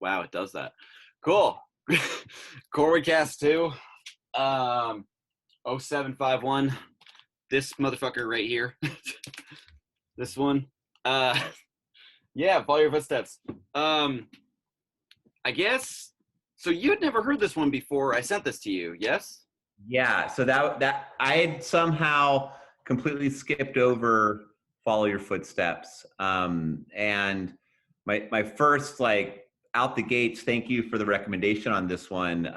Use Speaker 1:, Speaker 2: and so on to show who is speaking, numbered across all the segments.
Speaker 1: Wow, it does that. Cool. CorwoodCast 2. 0751. This motherfucker right here. This one. Yeah, follow your footsteps. I guess so you had never heard this one before I sent this to you, yes?
Speaker 2: Yeah, so that I had somehow completely skipped over Follow Your Footsteps. And my first like out the gates, thank you for the recommendation on this one.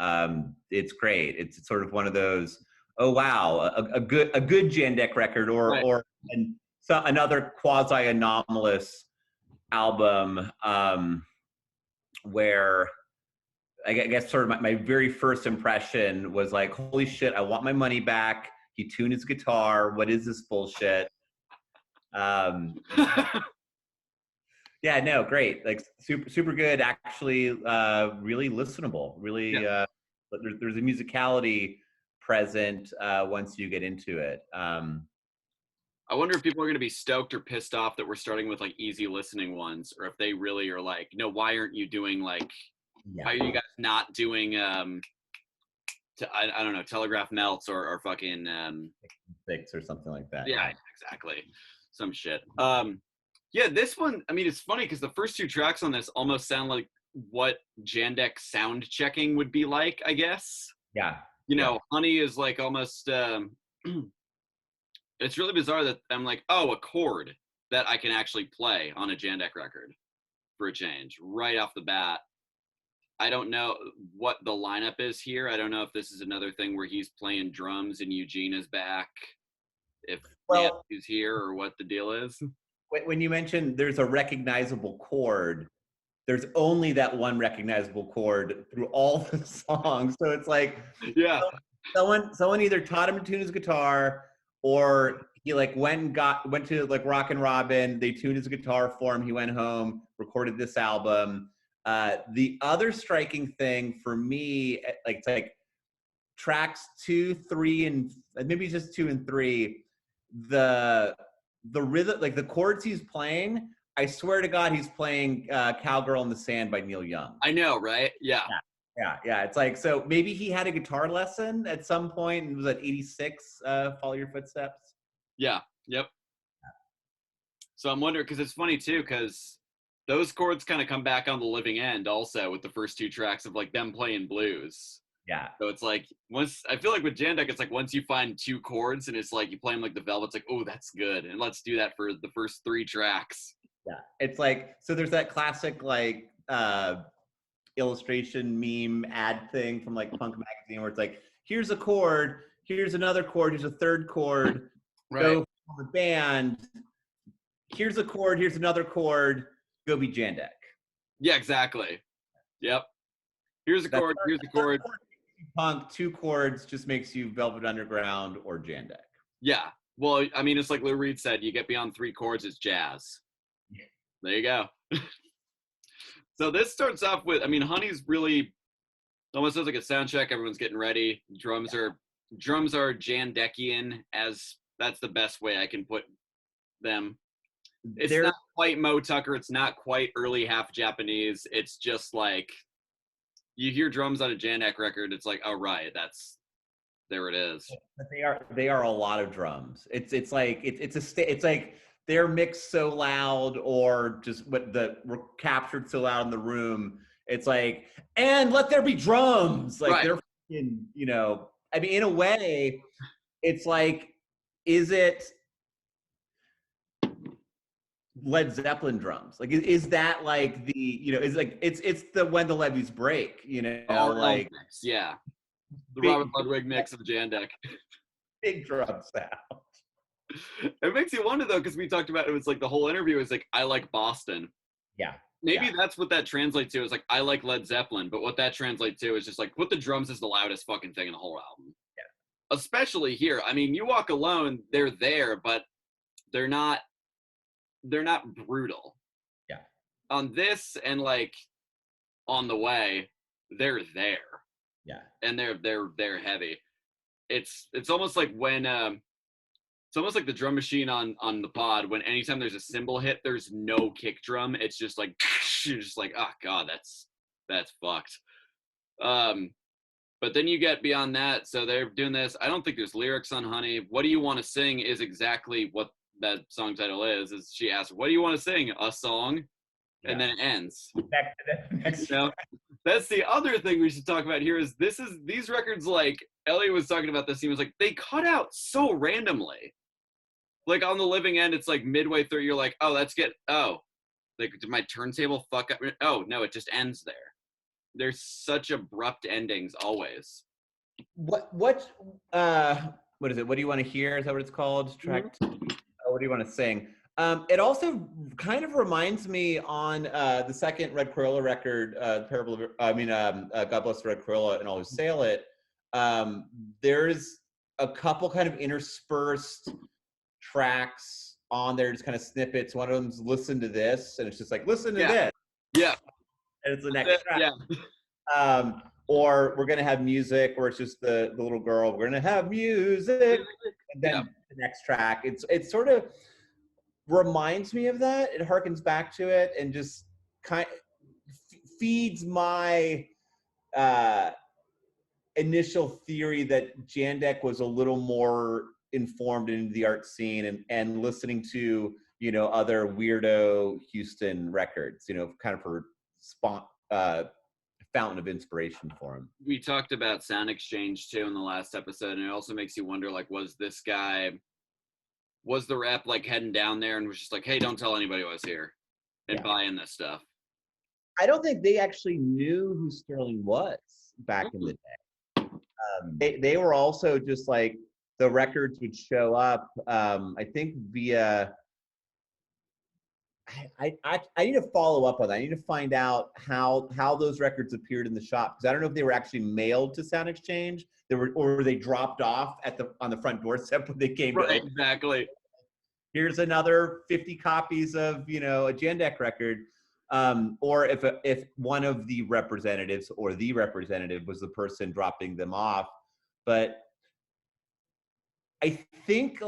Speaker 2: It's great. It's sort of one of those, oh wow, a good Jandek record
Speaker 1: Right.
Speaker 2: or another quasi anomalous album where I guess sort of my very first impression was like, holy shit, I want my money back. He tuned his guitar. What is this bullshit? Yeah, no, great. Like super good. Actually, really listenable. Really,
Speaker 1: Yeah.
Speaker 2: there's a musicality present once you get into it.
Speaker 1: I wonder if people are going to be stoked or pissed off that we're starting with like easy listening ones, or if they really are like, no, why aren't you doing like,
Speaker 2: Yeah.
Speaker 1: why are you guys not doing, I don't know, Telegraph Melts or fucking,
Speaker 2: 6 or something like that.
Speaker 1: yeah, exactly. Some shit. Yeah, this one, I mean, it's funny because the first two tracks on this almost sound like what Jandek sound checking would be like, I guess.
Speaker 2: Yeah.
Speaker 1: You know, Honey is like almost, it's really bizarre that I'm like, oh, a chord that I can actually play on a Jandek record for a change right off the bat. I don't know what the lineup is here. I don't know if this is another thing where he's playing drums and Eugene is back, if he's here, or what the deal is.
Speaker 2: When you mentioned there's a recognizable chord, there's only that one recognizable chord through all the songs. So it's like,
Speaker 1: yeah,
Speaker 2: someone either taught him to tune his guitar, or he like went to like Rockin' Robin. They tuned his guitar for him. He went home, recorded this album. The other striking thing for me, like it's like tracks 2, 3, and maybe just 2 and 3. The rhythm, like the chords he's playing, I swear to God, he's playing "Cowgirl in the Sand" by Neil Young.
Speaker 1: I know, right? Yeah.
Speaker 2: Yeah. It's like, so maybe he had a guitar lesson at some point and was at 86, Follow Your Footsteps.
Speaker 1: Yeah. Yep. So I'm wondering, because it's funny too, because those chords kind of come back on the living end also with the first two tracks of like them playing blues.
Speaker 2: Yeah.
Speaker 1: So it's like, once, I feel like with Jandek, it's like once you find two chords and it's like you play them like the Velvet's, like, oh, that's good. And let's do that for the first 3 tracks.
Speaker 2: Yeah. It's like, so there's that classic like illustration meme ad thing from like Punk magazine where it's like, here's a chord, here's another chord, here's a third chord,
Speaker 1: Right.
Speaker 2: Go for the band, here's a chord, here's another chord, go be Jandek.
Speaker 1: Yeah, exactly. Yep. Here's a chord, here's a chord.
Speaker 2: Punk, 2 chords just makes you Velvet Underground or Jandek.
Speaker 1: Yeah. Well, I mean, it's like Lou Reed said, you get beyond 3 chords, it's jazz. Yeah. There you go. So this starts off with, I mean, Honey's really almost sounds like a sound check. Everyone's getting ready. Drums are Jandekian, as that's the best way I can put them. It's not quite Mo Tucker. It's not quite early half Japanese. It's just like, you hear drums on a Jandek record, it's like, oh right, there it is.
Speaker 2: But they are a lot of drums. It's like they're mixed so loud, or just were captured so loud in the room. It's like, and let there be drums. Like, right. They're fucking, you know, I mean, in a way, it's like, is it Led Zeppelin drums? Like, is that like the, you know, it's like, it's the When the Levees Break, you know, like
Speaker 1: mix, yeah. The Robert Ludwig mix of Jandek.
Speaker 2: Big drum sound.
Speaker 1: It makes you wonder though, because we talked about it was like the whole interview is like, I like Boston.
Speaker 2: Yeah.
Speaker 1: Maybe that's what that translates to, is like, I like Led Zeppelin, but what that translates to is just like, put the drums as the loudest fucking thing in the whole album. Yeah. Especially here. I mean, You Walk Alone, they're there, but they're not brutal.
Speaker 2: Yeah.
Speaker 1: On this and like On the Way, they're there.
Speaker 2: Yeah.
Speaker 1: And they're heavy. It's almost like when it's almost like the drum machine on the pod, when anytime there's a cymbal hit, there's no kick drum. It's just like, you're just like, oh god, that's fucked. But then you get beyond that. So they're doing this. I don't think there's lyrics on Honey. What Do You Want to Sing is exactly what that song title is she asks, what do you want to sing? A song? And then it ends.
Speaker 2: Next
Speaker 1: You know? That's the other thing we should talk about here is these records, like Elliot was talking about this, he was like, they cut out so randomly. Like on the Living End, it's like midway through, you're like, oh, like, did my turntable fuck up? Oh, no, it just ends there. There's such abrupt endings always.
Speaker 2: What is it? What Do You Want to Hear? Is that what it's called? Track. What Do You Want to Sing? It also kind of reminds me on the second Red Corolla record, God Bless the Red Corolla and Always Sail It. There's a couple kind of interspersed tracks on there, just kind of snippets. One of them's Listen to This, and it's just like, listen to this.
Speaker 1: Yeah.
Speaker 2: And it's the next track.
Speaker 1: Yeah.
Speaker 2: Or We're Gonna Have Music, where it's just the little girl, we're gonna have music. And then the next track, it sort of reminds me of that. It harkens back to it and just kind of feeds my initial theory that Jandek was a little more informed into the art scene and listening to, other weirdo Houston records, kind of for fountain of inspiration for him.
Speaker 1: We talked about Sound Exchange too in the last episode, and it also makes you wonder, like, was the rep like heading down there and was just like, hey, don't tell anybody I was here and buying this stuff? I
Speaker 2: don't think they actually knew who Sterling was back in the day. They were also just like, the records would show up, I think via, I need to follow up on that. I need to find out how those records appeared in the shop, because I don't know if they were actually mailed to Sound Exchange, or they dropped off on the front doorstep when they came.
Speaker 1: Right, exactly.
Speaker 2: Here's another 50 copies of a Jandek record, or if one of the representatives or the representative was the person dropping them off. But I think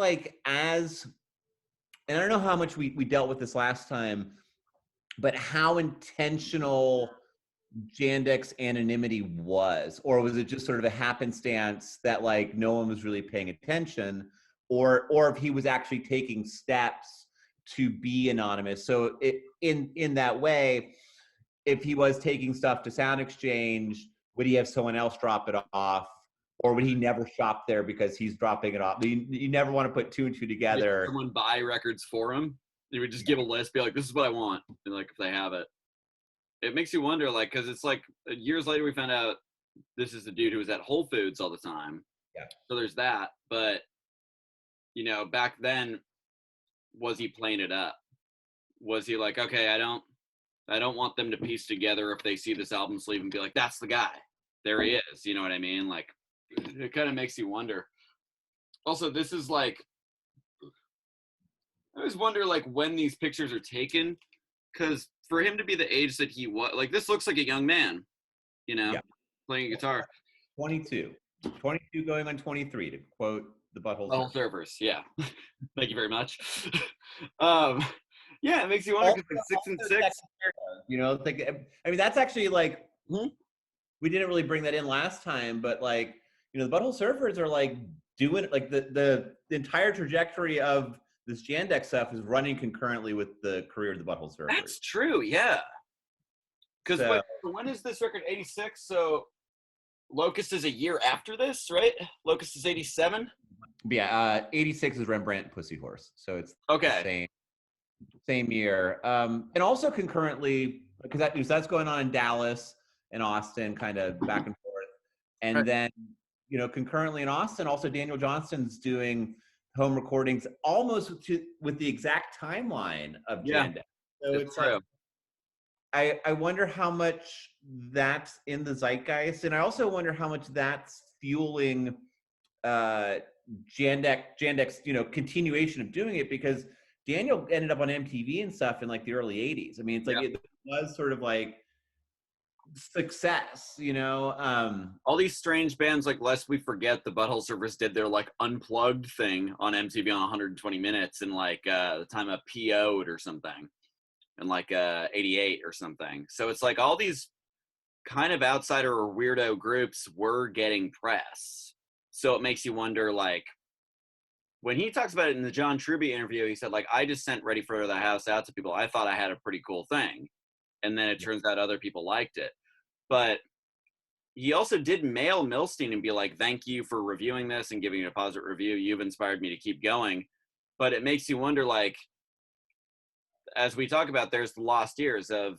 Speaker 2: and I don't know how much we dealt with this last time, but how intentional Jandek's anonymity was, or was it just sort of a happenstance that like no one was really paying attention, or if he was actually taking steps to be anonymous. So in that way, if he was taking stuff to Sound Exchange, would he have someone else drop it off? Or would he never shop there because he's dropping it off? You never want to put two and two together.
Speaker 1: Did someone buy records for him? He would just give a list, be like, this is what I want. And like, if they have it. It makes you wonder, like, because it's like years later we found out this is the dude who was at Whole Foods all the time.
Speaker 2: Yeah.
Speaker 1: So there's that. But, back then, was he playing it up? Was he like, okay, I don't want them to piece together if they see this album sleeve and be like, that's the guy. There he is. You know what I mean? Like, it kind of makes you wonder. Also, this is like, I always wonder like when these pictures are taken, because for him to be the age that he was, like, this looks like a young man, playing a guitar.
Speaker 2: 22 going on 23, to quote the Butthole
Speaker 1: Surfers. Yeah. Thank you very much. Yeah, it makes you wonder, because like 6 and 6.
Speaker 2: That's actually like, we didn't really bring that in last time, but like, the Butthole Surfers are like doing like the entire trajectory of this Jandek stuff is running concurrently with the career of the Butthole Surfers.
Speaker 1: That's true, yeah. Because when is this record? 86? So Locust is a year after this, right? Locust is 87?
Speaker 2: Yeah, 86 is Rembrandt and Pussy Horse. So it's
Speaker 1: okay.
Speaker 2: Same year. And also concurrently, because that's going on in Dallas and Austin, kind of back and forth. And then, concurrently in Austin, also Daniel Johnston's doing home recordings almost with the exact timeline of Jandek. So it's true. I wonder how much that's in the zeitgeist, and I also wonder how much that's fueling Jandek's continuation of doing it, because Daniel ended up on MTV and stuff in like the early 80s. I mean, it's like it was sort of like success,
Speaker 1: all these strange bands, like lest we forget the Butthole Surfers did their like unplugged thing on MTV on 120 Minutes in like the time of PO'd or something, and like 88 or something. So it's like all these kind of outsider or weirdo groups were getting press. So it makes you wonder, like, when he talks about it in the John Truby interview, he said, like, I just sent Ready for the House out to people. I thought I had a pretty cool thing. And then it turns out other people liked it. But he also did mail Milstein and be like, thank you for reviewing this and giving it a positive review. You've inspired me to keep going. But it makes you wonder, like, as we talk about, there's the lost years of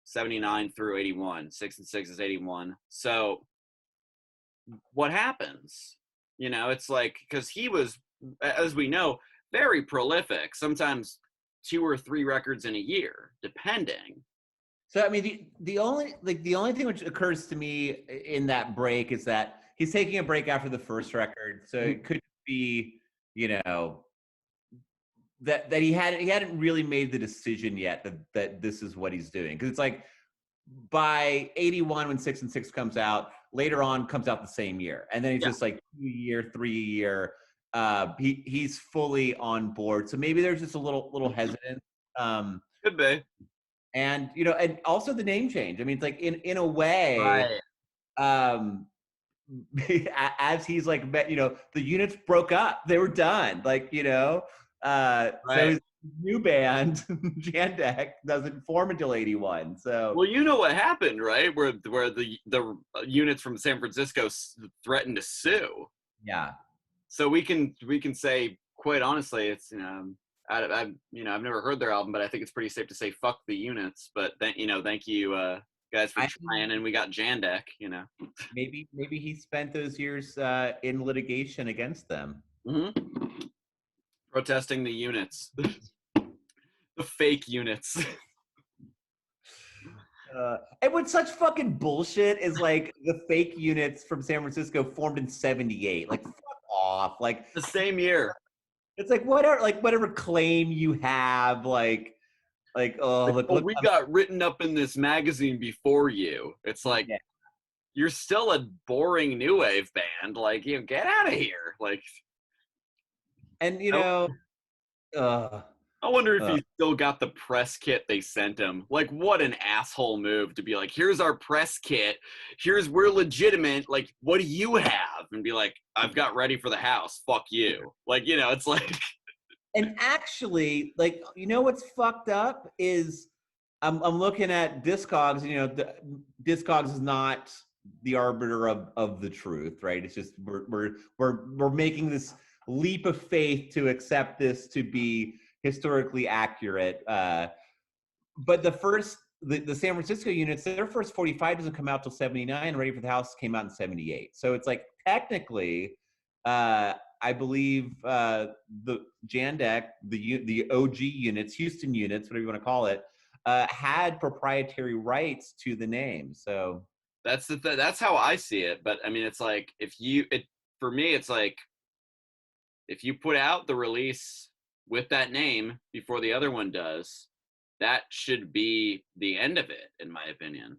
Speaker 1: 79 through 81. 6 and 6 is 81. So what happens? You know, it's like, because he was, as we know, very prolific, sometimes 2 or 3 records in a year, depending.
Speaker 2: So I mean, the only thing which occurs to me in that break is that he's taking a break after the first record, so it could be, you know, that he hadn't really made the decision yet that this is what he's doing, because it's like by 81 when 6 and 6 comes out, later on comes out the same year, and then he's just like 2 a year, 3 a year. He's fully on board, so maybe there's just a little hesitance.
Speaker 1: Could be.
Speaker 2: And you know, and also the name change. I mean, it's like in a way,
Speaker 1: Right.
Speaker 2: as he's like, you know, the units broke up, they were done. Like, you know, so
Speaker 1: Right.
Speaker 2: his new band, Jandek, doesn't form until 81. So
Speaker 1: Well, you know what happened, right? Where the units from San Francisco threatened to sue.
Speaker 2: yeah.
Speaker 1: So we can say quite honestly, it's I've never heard their album, but I think it's pretty safe to say fuck the units. But then thank you guys for trying, and we got Jandek. You know,
Speaker 2: maybe he spent those years in litigation against them.
Speaker 1: mm-hmm. Protesting the units, the fake units.
Speaker 2: And what's such fucking bullshit is like the fake units from San Francisco formed in 78. Like, fuck off. Like,
Speaker 1: The same year.
Speaker 2: it's like whatever claim you have, oh, look,
Speaker 1: We got written up in this magazine before you. It's like,
Speaker 2: yeah.
Speaker 1: you're still a boring new wave band. Like, get out of here. Like,
Speaker 2: And you know,
Speaker 1: I wonder if he still got the press kit they sent him. Like, what an asshole move to be like, here's our press kit. We're legitimate. Like, what do you have? And be like, I've got Ready for the House. Fuck you. Like, it's like.
Speaker 2: And actually, like, you know what's fucked up is I'm looking at Discogs. You know, Discogs is not the arbiter of the truth, right? It's just we're making this leap of faith to accept this to be historically accurate. But the San Francisco units, their first 45 doesn't come out till 79. Ready for the House came out in 78. So it's like technically, I believe the Jandek, the OG units, Houston units, whatever you want to call it, had proprietary rights to the name. So
Speaker 1: that's how I see it. But I mean, it's like for me, it's like if you put out the release with that name before the other one does, that should be the end of it, in my opinion.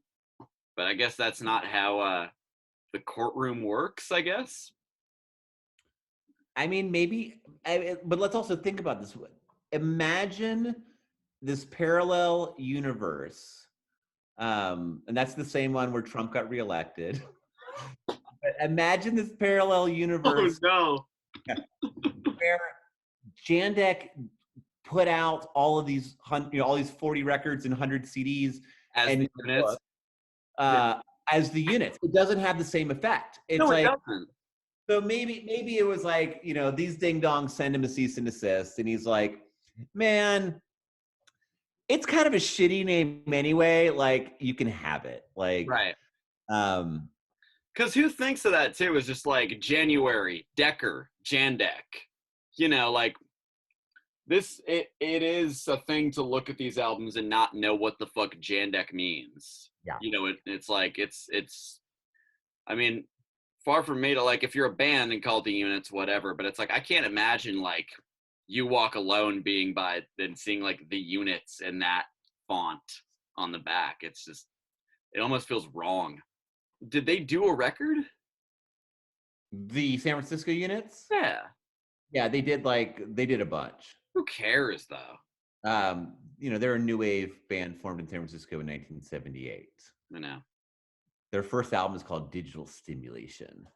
Speaker 1: But I guess that's not how the courtroom works, I guess.
Speaker 2: I mean, maybe, but let's also think about this. Imagine this parallel universe, and that's the same one where Trump got reelected. Imagine this parallel universe.
Speaker 1: Oh no!
Speaker 2: Where Jandek put out all of these, all these 40 records and 100 CDs
Speaker 1: As the units.
Speaker 2: As the units. It doesn't have the same effect. It's
Speaker 1: No, it
Speaker 2: like,
Speaker 1: doesn't.
Speaker 2: so maybe it was like, these ding dongs send him a cease and desist, and he's like, man, it's kind of a shitty name anyway. Like, you can have it. Like,
Speaker 1: right.
Speaker 2: Um,
Speaker 1: Because who thinks of that too? Is just like January, Decker, Jandek. Like this. It is a thing to look at these albums and not know what the fuck Jandek means.
Speaker 2: Yeah.
Speaker 1: It's like it's. I mean, far from me to like if you're a band and call it the units, whatever. But it's like I can't imagine like You Walk Alone being by and seeing like the units in that font on the back. It's just it almost feels wrong. Did they do a record?
Speaker 2: the San Francisco units?
Speaker 1: Yeah.
Speaker 2: Yeah, they did a bunch.
Speaker 1: Who cares though?
Speaker 2: They're a new wave band formed in San Francisco in 1978.
Speaker 1: I know.
Speaker 2: Their first album is called Digital Stimulation.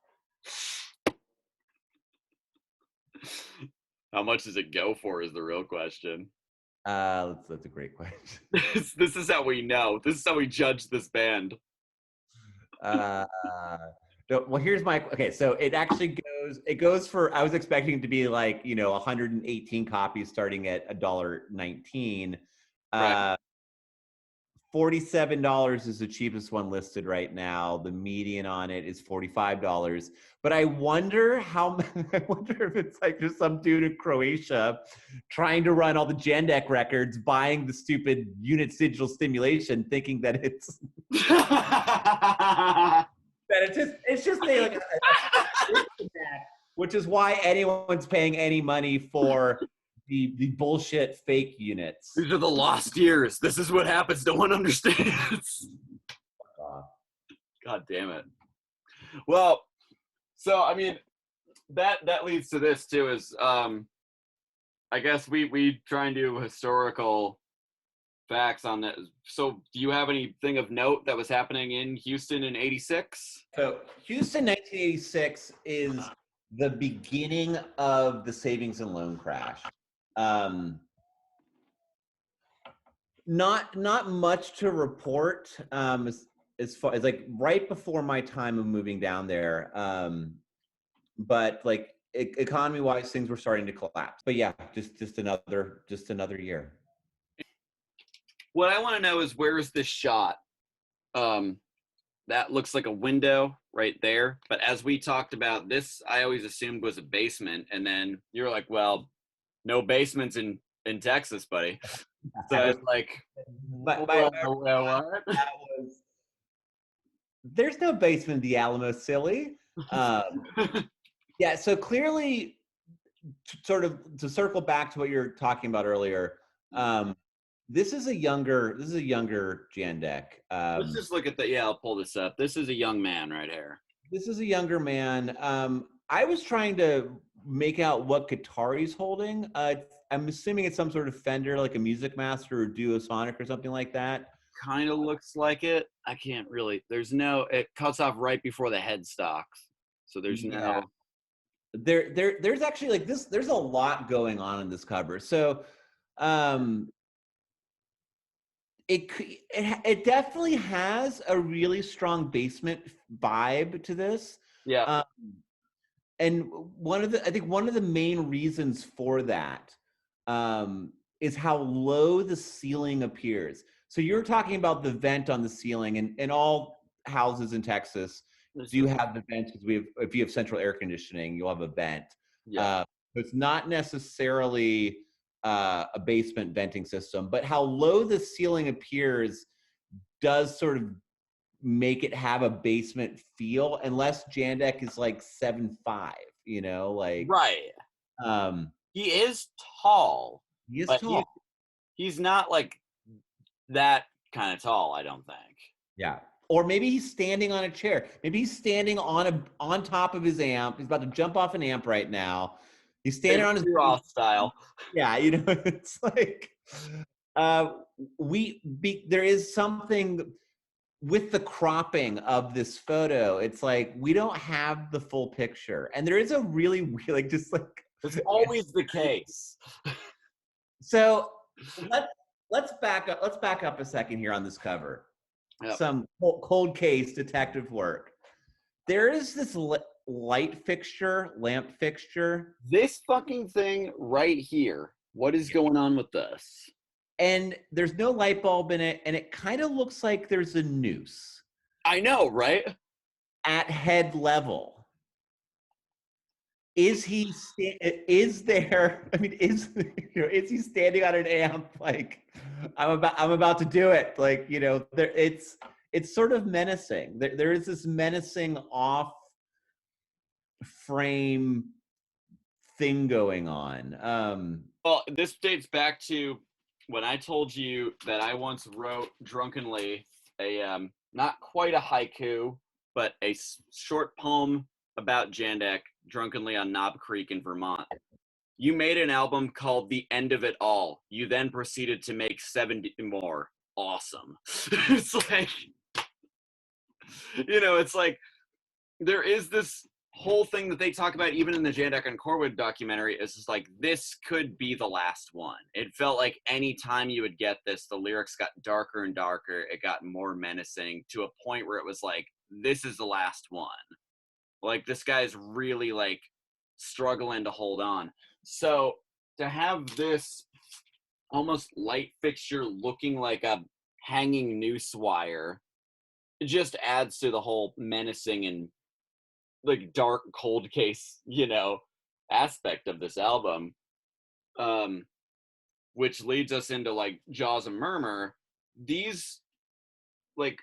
Speaker 1: How much does it go for is the real question.
Speaker 2: That's a great question.
Speaker 1: This is how we know. This is how we judge this band.
Speaker 2: Uh, well, here's my okay. So it goes for. I was expecting it to be like 118 copies starting at $1.19.
Speaker 1: Right.
Speaker 2: $47 is the cheapest one listed right now. The median on it is $45. But I wonder I wonder if it's like just some dude in Croatia trying to run all the Jandek records, buying the stupid Units Digital Stimulation, thinking that it's it's just a which is why anyone's paying any money for the bullshit fake units.
Speaker 1: These are the lost years. This is what happens. No one understands. God damn it. Well, so I mean, that leads to this too. Is I guess we try and do historical facts on that. So, do you have anything of note that was happening in Houston in '86?
Speaker 2: So, Houston, 1986 is the beginning of the savings and loan crash. Not much to report as far as like right before my time of moving down there. But like economy wise, things were starting to collapse. But yeah, just another year.
Speaker 1: What I want to know is, where is this shot? That looks like a window right there. But as we talked about this, I always assumed was a basement. And then you're like, well, no basements in Texas, buddy. So it's like,
Speaker 2: what? There's no basement in the Alamo, silly. Yeah, so clearly, sort of to circle back to what you were talking about earlier, this is a younger Jandek.
Speaker 1: Let's just look at the. Yeah, I'll pull this up. This is a young man right here.
Speaker 2: This is a younger man. I was trying to make out what guitar he's holding. I'm assuming it's some sort of Fender, like a Music Master or Duosonic or something like that.
Speaker 1: Kind of looks like it. I can't really. There's no. It cuts off right before the headstocks, so there's no.
Speaker 2: There's actually like this. There's a lot going on in this cover. So, it definitely has a really strong basement vibe to this.
Speaker 1: Yeah.
Speaker 2: And I think one of the main reasons for that is how low the ceiling appears. So you're talking about the vent on the ceiling, and in all houses in Texas, do have the vent because if you have central air conditioning, you'll have a vent.
Speaker 1: Yeah.
Speaker 2: It's not necessarily a basement venting system, but how low the ceiling appears does sort of make it have a basement feel, unless Jandek is like 7'5", like
Speaker 1: right. He is tall.
Speaker 2: He is tall.
Speaker 1: He's not like that kind of tall, I don't think.
Speaker 2: Yeah. Or maybe he's standing on a chair. Maybe he's standing on top of his amp. He's about to jump off an amp right now. He's standing on his
Speaker 1: Roth style.
Speaker 2: Yeah, it's like there is something with the cropping of this photo. It's like we don't have the full picture, and there is a really like just like
Speaker 1: it's always the case.
Speaker 2: So let's back up. Let's back up a second here on this cover. Yep. Some cold case detective work. There is this lamp fixture.
Speaker 1: This fucking thing right here. What is going on with this?
Speaker 2: And there's no light bulb in it, and it kind of looks like there's a noose.
Speaker 1: I know, right?
Speaker 2: At head level. Is he there? I mean, is he standing on an amp like I'm about to do it? Like, it's sort of menacing. There is this menacing off frame thing going on.
Speaker 1: Well, this dates back to when I told you that I once wrote drunkenly a not quite a haiku, but a short poem about Jandek drunkenly on Knob Creek in Vermont. You made an album called The End of It All. You then proceeded to make 70 more. Awesome. It's like You know, it's like there is this whole thing that they talk about even in the Jandek and Corwood documentary. Is just like, this could be the last one. It felt like any time you would get this, the lyrics got darker and darker. It got more menacing to a point where it was like, this is the last one. Like, this guy's really like struggling to hold on. So to have this almost light fixture looking like a hanging noose wire, it just adds to the whole menacing and like dark cold case, you know, aspect of this album. Which leads us into like Jaws and Murmur. These like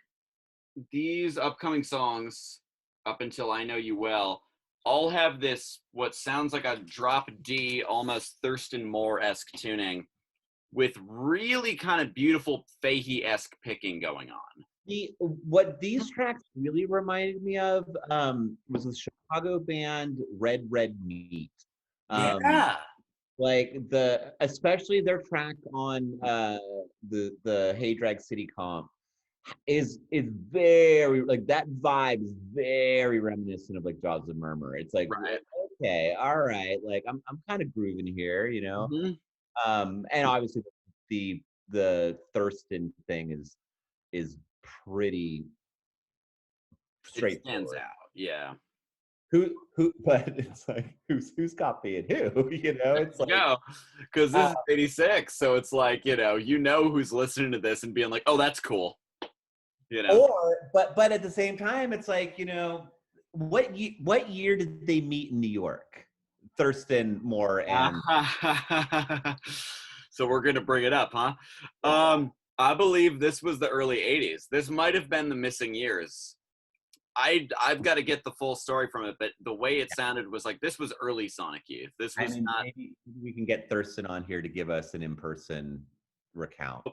Speaker 1: these upcoming songs, up until I Know You Well, all have this what sounds like a drop D, almost Thurston Moore-esque tuning, with really kind of beautiful Fahey-esque picking going on.
Speaker 2: What these tracks really reminded me of was the Chicago band Red Red Meat.
Speaker 1: Yeah.
Speaker 2: Like especially their track on the Hey Drag City comp is very, like, that vibe is very reminiscent of like Jaws and Murmur. It's like,
Speaker 1: Right.
Speaker 2: okay, all right, like I'm kind of grooving here, you know.
Speaker 1: Mm-hmm.
Speaker 2: And obviously the Thurston thing is pretty
Speaker 1: It stands
Speaker 2: straightforward.
Speaker 1: out. Yeah.
Speaker 2: But it's like who's copying who? You know, it's like,
Speaker 1: No, because this is 86, so it's like, you know who's listening to this and being like, oh, that's cool. You know.
Speaker 2: But at the same time, it's like, you know, what year did they meet in New York? Thurston Moore and
Speaker 1: So we're gonna bring it up, huh? I believe this was the early 80s. This might have been the missing years. I've got to get the full story from it, but the way it sounded was like this was early Sonic Youth. This was not.
Speaker 2: Maybe we can get Thurston on here to give us an in-person recount.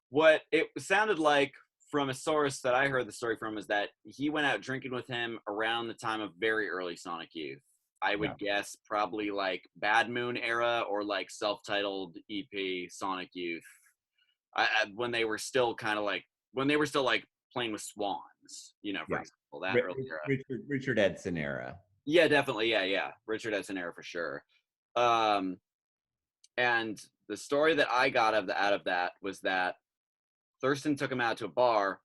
Speaker 1: What it sounded like from a source that I heard the story from is that he went out drinking with him around the time of very early Sonic Youth. I would guess probably like Bad Moon era or like self-titled EP Sonic Youth. When they were still kind of like, when they were still like playing with Swans, you know, for example, that early era.
Speaker 2: Richard Edson era.
Speaker 1: Yeah, definitely. Yeah. Richard Edson era for sure. And the story that I got out of that was that Thurston took him out to a bar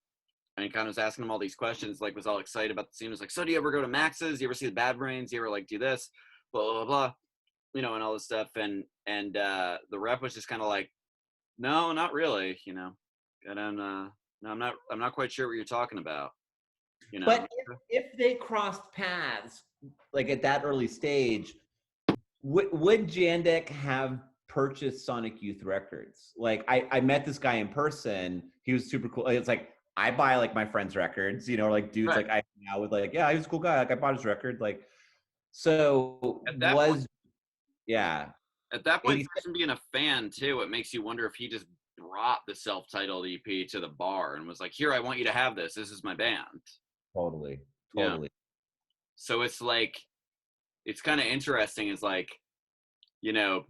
Speaker 1: and he kind of was asking him all these questions, like was all excited about the scene. Was like, so do you ever go to Max's? Do you ever see the Bad Brains? Do you ever like do this? Blah, blah, blah, you know, and all this stuff. And the rep was just kind of like, no, not really, you know. And no, I'm not quite sure what you're talking about. You know.
Speaker 2: But if they crossed paths, like at that early stage, would Jandek have purchased Sonic Youth Records? Like, I met this guy in person. He was super cool. It's like, I buy like my friends' records, you know, like dudes like I now with like, yeah, he was a cool guy. Like I bought his record. Like, so
Speaker 1: at that point,
Speaker 2: At
Speaker 1: that point, Thurston being a fan too, it makes you wonder if he just brought the self-titled EP to the bar and was like, here, I want you to have this. This is my band.
Speaker 2: Totally.
Speaker 1: Yeah. So it's like, it's kind of interesting. It's like, you know,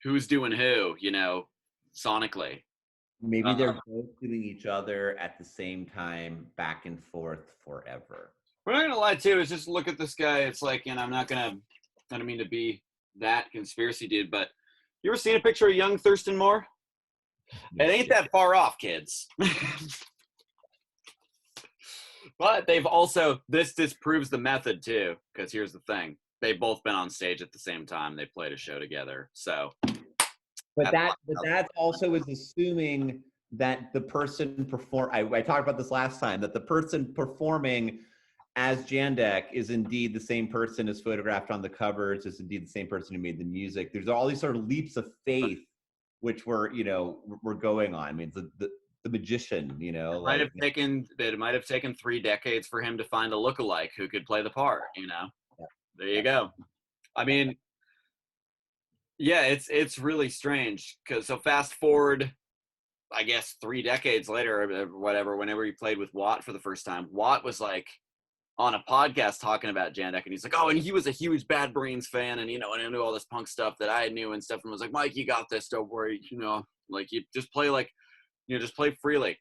Speaker 1: who's doing who, you know, sonically.
Speaker 2: Maybe they're both doing each other at the same time, back and forth forever.
Speaker 1: We're not gonna lie too, is just look at this guy. It's like, and I don't mean to be that conspiracy dude, but you ever seen a picture of young Thurston Moore? It ain't that far off, kids. But they've also, this disproves the method too, because here's the thing. They've both been on stage at the same time. They played a show together. So
Speaker 2: But that also is assuming that the person I talked about this last time, that the person performing as Jandek is indeed the same person as photographed on the covers, is indeed the same person who made the music. There's all these sort of leaps of faith which we're going on. I mean, the magician, you know.
Speaker 1: It might have taken 3 decades for him to find a lookalike who could play the part, you know. Yeah. There you go. I mean, yeah, it's really strange because so fast forward, I guess 3 decades later or whatever, whenever he played with Watt for the first time, Watt was like on a podcast talking about Jandek, and he's like, oh, and he was a huge Bad Brains fan, and and I knew all this punk stuff that I knew and stuff, and was like, Mike, you got this, don't worry, like you just play just play freely.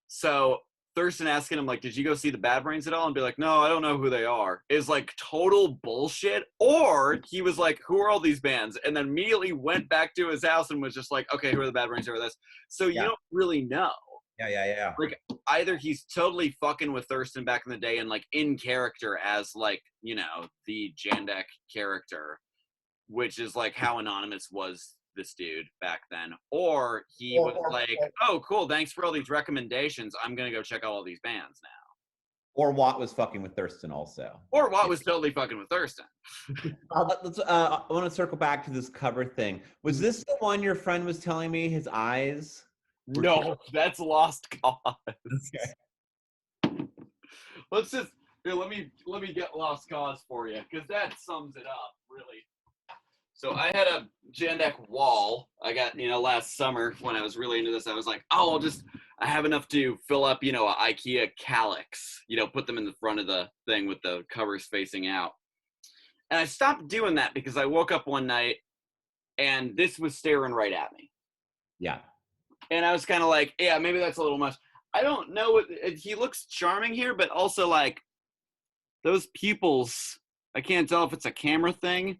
Speaker 1: So Thurston asking him, like, did you go see the Bad Brains at all? And be like, no, I don't know who they are, is like total bullshit. Or he was like, who are all these bands? And then immediately went back to his house and was just like, okay, who are the Bad Brains? Who are this? So you don't really know.
Speaker 2: Yeah.
Speaker 1: Like, either he's totally fucking with Thurston back in the day and like in character as like, you know, the Jandek character, which is like how anonymous was this dude back then, or he was like, oh cool, thanks for all these recommendations, I'm gonna go check out all these bands now.
Speaker 2: Or Watt was fucking with Thurston also.
Speaker 1: Or Watt was totally fucking with Thurston.
Speaker 2: I want to circle back to this cover thing. Was this the one your friend was telling me his eyes?
Speaker 1: No, that's Lost Cause.
Speaker 2: Okay.
Speaker 1: Let's just here, let me get Lost Cause for you, because that sums it up really. So I had a Jandek wall I got, you know, last summer when I was really into this. I was like, oh, I have enough to fill up, you know, an IKEA calyx, you know, put them in the front of the thing with the covers facing out. And I stopped doing that because I woke up one night and this was staring right at me.
Speaker 2: Yeah.
Speaker 1: And I was kind of like, yeah, maybe that's a little much. I don't know. He looks charming here, but also like those pupils, I can't tell if it's a camera thing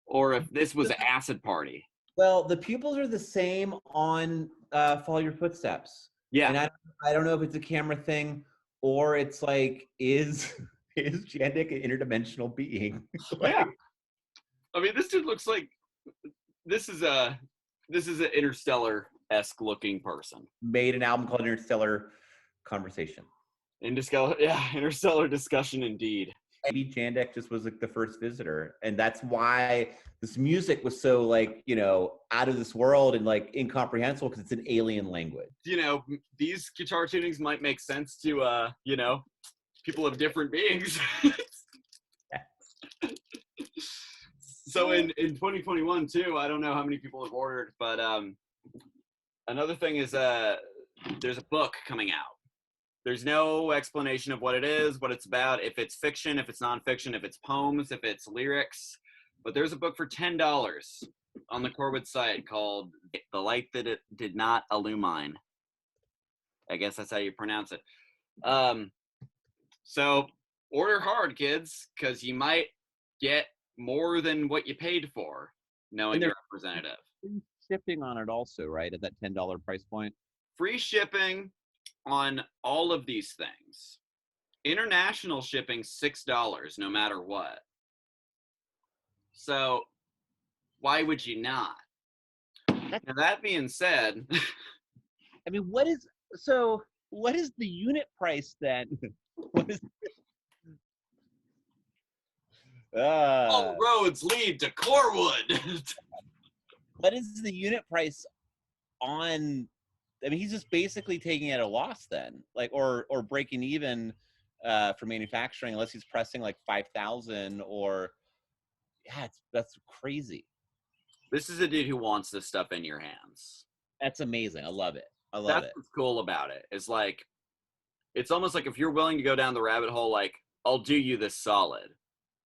Speaker 1: or if this was Acid Party.
Speaker 2: Well, the pupils are the same on Follow Your Footsteps.
Speaker 1: Yeah.
Speaker 2: And I don't know if it's a camera thing or it's like, is Jandek an interdimensional being?
Speaker 1: Yeah. I mean, this dude looks like this is an Interstellar-esque looking person.
Speaker 2: Made an album called Interstellar Conversation.
Speaker 1: Interstellar discussion indeed.
Speaker 2: Maybe Jandek just was like the first visitor, and that's why this music was so like, you know, out of this world and like incomprehensible because it's an alien language.
Speaker 1: You know, these guitar tunings might make sense to you know, people of different beings. So in 2021 too, I don't know how many people have ordered, but another thing is there's a book coming out. There's no explanation of what it is, what it's about, if it's fiction, if it's nonfiction, if it's poems, if it's lyrics. But there's a book for $10 on the Corwood site called The Light That It Did Not Illumine. I guess that's how you pronounce it. So order hard, kids, because you might get more than what you paid for, knowing your representative.
Speaker 3: Free shipping on it also, right, at that $10 price point?
Speaker 1: Free shipping on all of these things. International shipping, $6, no matter what. So why would you not? Now, that being said,
Speaker 3: I mean, what is the unit price then? What is
Speaker 1: all roads lead to Corwood.
Speaker 3: What is the unit price on? I mean, he's just basically taking it at a loss then, like, or breaking even for manufacturing, unless he's pressing like 5,000 or, yeah, that's crazy.
Speaker 1: This is a dude who wants this stuff in your hands.
Speaker 3: That's amazing. I love it.
Speaker 1: That's what's cool about it. It's like, it's almost like if you're willing to go down the rabbit hole, like, I'll do you this solid.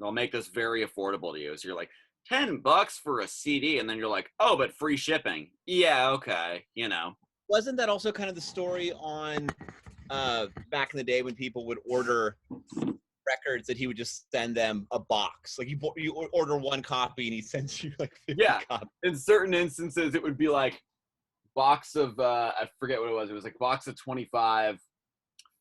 Speaker 1: I'll make this very affordable to you. So you're like, $10 for a CD, and then you're like, oh, but free shipping. Yeah, okay, you know.
Speaker 3: Wasn't that also kind of the story on back in the day when people would order records that he would just send them a box? Like you order one copy and he sends you like 50 copies.
Speaker 1: In certain instances, it would be like box of, I forget what it was. It was like box of 25,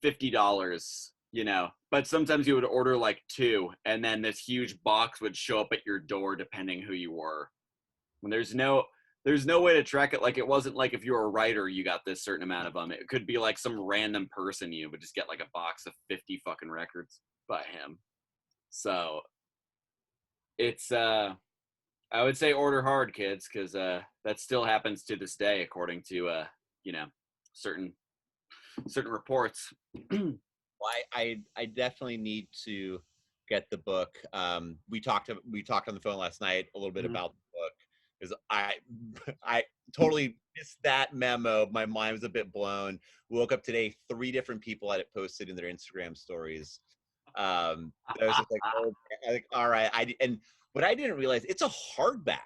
Speaker 1: $50, you know. But sometimes you would order like 2, and then this huge box would show up at your door depending who you were. And there's no way to track it. Like, it wasn't like if you were a writer, you got this certain amount of them. It could be like some random person you would just get like a box of 50 fucking records by him. So it's, I would say order hard, kids, because that still happens to this day, according to, you know, certain reports.
Speaker 3: Well, I definitely need to get the book. We talked on the phone last night a little bit about the book, because I totally missed that memo. My mind was a bit blown. Woke up today, 3 different people had it posted in their Instagram stories. I was just like, oh, all right. And what I didn't realize, it's a hardback.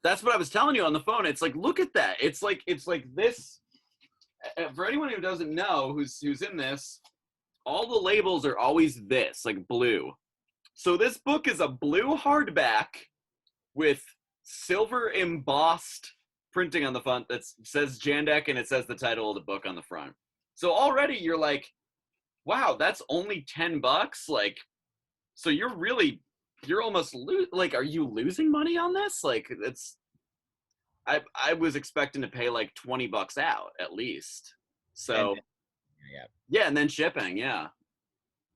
Speaker 1: That's what I was telling you on the phone. It's like, look at that. It's like this. for anyone who doesn't know who's in this, all the labels are always this, like blue. So this book is a blue hardback with silver embossed printing on the front that says Jandek, and it says the title of the book on the front. So already you're like, wow, that's only $10. Like, so you're almost like, are you losing money on this? Like, it's, I was expecting to pay like $20 out at least. So yeah, and then shipping, yeah.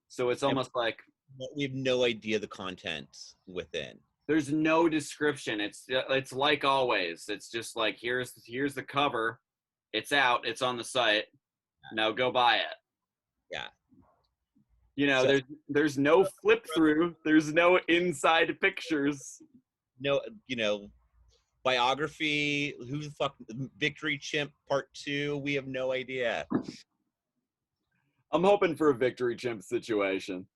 Speaker 1: So it's almost like
Speaker 3: we have no idea the contents within.
Speaker 1: There's no description. It's like always. It's just like, here's the cover. It's out. It's on the site. Now go buy it.
Speaker 3: Yeah.
Speaker 1: You know, so, there's no flip through. There's no inside pictures.
Speaker 3: No, you know, biography. Who the fuck? Victory Chimp Part 2. We have no idea.
Speaker 1: I'm hoping for a Victory Chimp situation.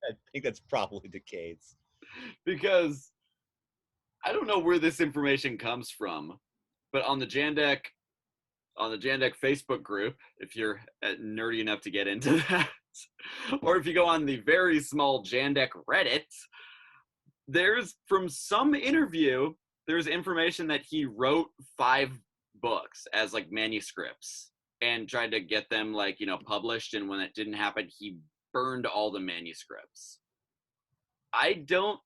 Speaker 3: I think that's probably the case.
Speaker 1: Because I don't know where this information comes from, but on the Jandek Facebook group, if you're nerdy enough to get into that, or if you go on the very small Jandek Reddit, there's, from some interview, there's information that he wrote 5 books as like manuscripts and tried to get them like, you know, published, and when it didn't happen, he burned all the manuscripts. I don't